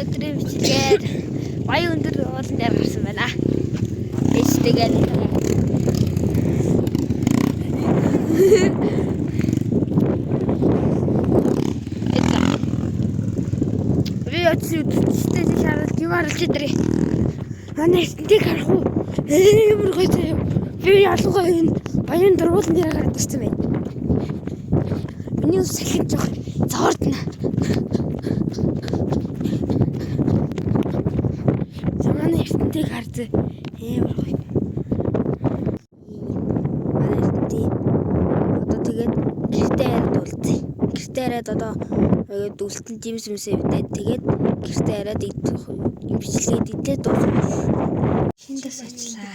Өнөөдрийн бичлэгээр баян өндөр уулан дээр гарсан байна. Тэстэйгээр би очив үдчтэй шаарал юу харж идрээ. Манай эстэнтэй харах уу? Ямар гоё заяа. Би ялангуяа энэ баян өндөр уулан дээр гараад ирсэн байна. Миний ус салхин жоох зоордно. Манай эстэнтэй харж ямар гоё. Манай эстэнтэй одоо тэгээд гэртээ яриад уулзъя. Гэртээ яриад одоо дүүлтэн жимс юмсээ битээд тэгээд гэртээ яриад бичлэгээд идлээ дуусна. Шиндээс очлаа.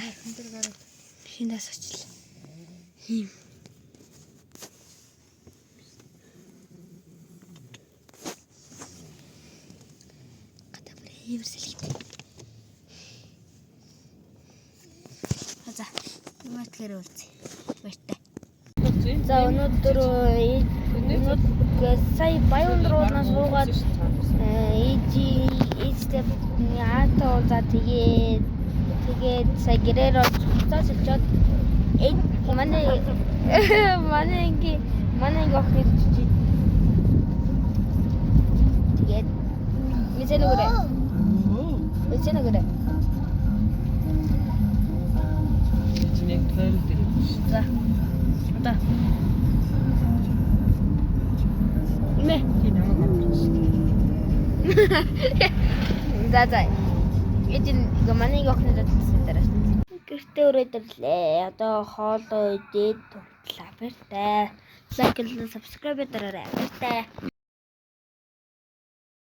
Шиндээс очлаа. Хим. Гадаа ямар сэлхий. За, мэтгээр уулзъя. Баяртай. За өнөөдөр сая баян уулнаас руугаад ээжтэй яатаа за тэгээд сая гэрээр цаас олчоод манай охины чичи тэгээд мэдэнэгрэ Чиний тойрол дээр. за одоо имэ за эдин манай охины татсан дээр гэртээ өрөөд ирлээ. Одоо хоолоо идээд тутлаа. Баяртай. Лайк and subscribe дараарай. Баяртай.